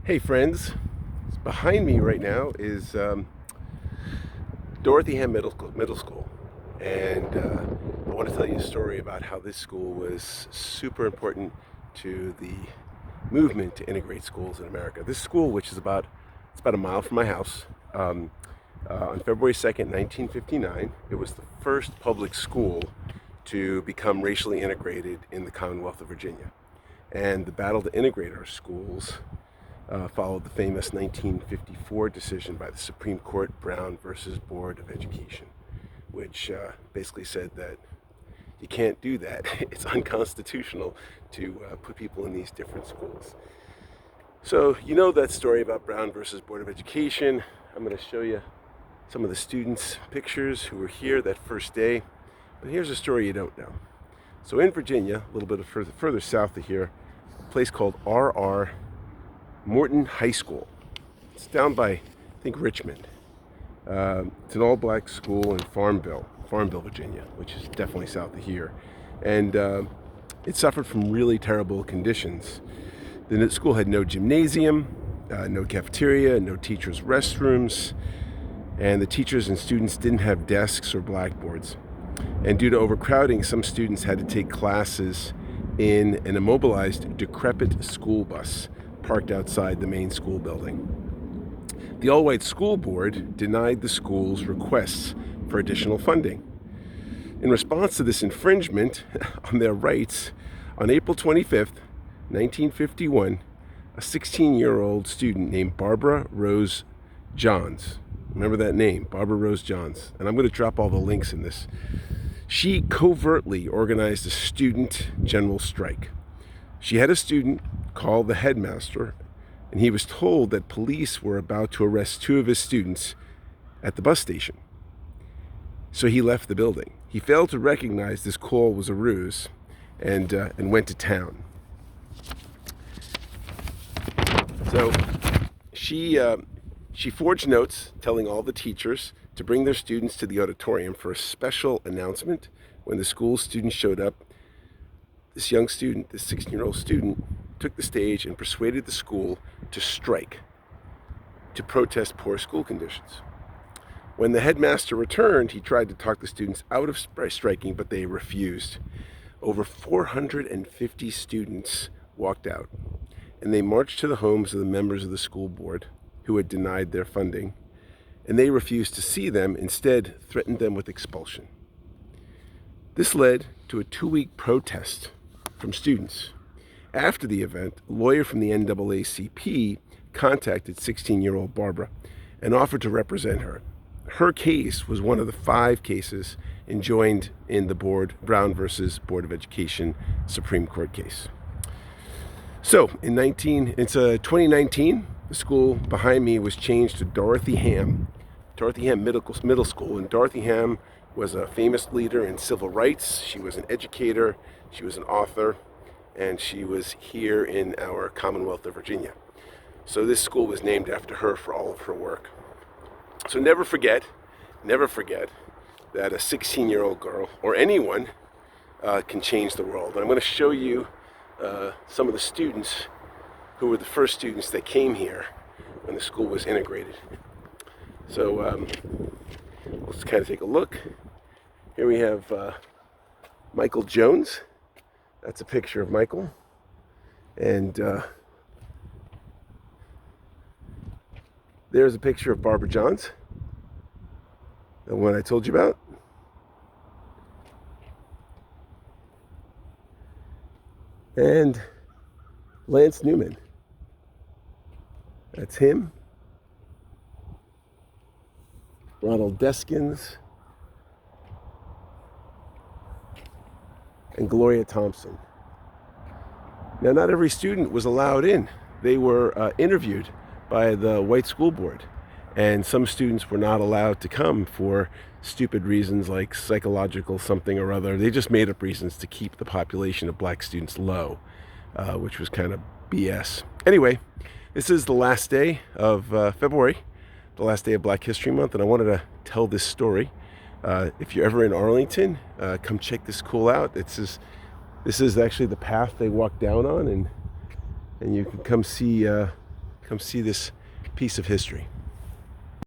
Hey friends, behind me right now is Dorothy Ham Middle School. And I want to tell you a story about how this school was super important to the movement to integrate schools in America. This school, which is it's about a mile from my house, on February 2nd, 1959, it was the first public school to become racially integrated in the Commonwealth of Virginia. And the battle to integrate our schools followed the famous 1954 decision by the Supreme Court, Brown versus Board of Education, which basically said that you can't do that. It's unconstitutional to put people in these different schools. So you know that story about Brown versus Board of Education. I'm going to show you some of the students' pictures who were here that first day. But here's a story you don't know. So in Virginia, a little bit further south of here, a place called R.R. Morton High School. It's down by, I think, Richmond. It's an all-black school in Farmville, Virginia, which is definitely south of here. And it suffered from really terrible conditions. The school had no gymnasium, no cafeteria, no teachers' restrooms, and the teachers and students didn't have desks or blackboards. And due to overcrowding, some students had to take classes in an immobilized, decrepit school bus parked outside the main school building. The all-white school board denied the school's requests for additional funding. In response to this infringement on their rights, on April 25th, 1951, a 16-year-old student named Barbara Rose Johns, remember that name, Barbara Rose Johns, and I'm going to drop all the links in this, she covertly organized a student general strike. She had a student call the headmaster, and he was told that police were about to arrest two of his students at the bus station. So he left the building. He failed to recognize this call was a ruse and went to town. So she forged notes telling all the teachers to bring their students to the auditorium for a special announcement. When the school students showed up, this young student, this 16-year-old student, took the stage and persuaded the school to strike, to protest poor school conditions. When the headmaster returned, he tried to talk the students out of striking, but they refused. Over 450 students walked out, and they marched to the homes of the members of the school board who had denied their funding, and they refused to see them, instead threatened them with expulsion. This led to a 2-week protest from students. After the event, a lawyer from the NAACP contacted 16-year-old Barbara and offered to represent her. Her case was one of the 5 cases enjoined in the Brown versus Board of Education Supreme Court case. So in 2019, the school behind me was changed to Dorothy Ham Middle School, and Dorothy Ham was a famous leader in civil rights. She was an educator, she was an author, and she was here in our Commonwealth of Virginia. So this school was named after her for all of her work. So never forget that a 16-year-old girl, or anyone, can change the world. And I'm going to show you some of the students who were the first students that came here when the school was integrated. So let's kind of take a look. Here we have Michael Jones. That's a picture of Michael. And there's a picture of Barbara Johns, the one I told you about. And Lance Newman. That's him. Ronald Deskins. And Gloria Thompson. Now, not every student was allowed in. They were interviewed by the white school board, and some students were not allowed to come for stupid reasons like psychological something or other. They just made up reasons to keep the population of black students low, which was kind of BS. Anyway, this is the last day of February, the last day of Black History Month, and I wanted to tell this story. If you're ever in Arlington, come check this school out. This is actually the path they walk down on, and you can come see come see this piece of history.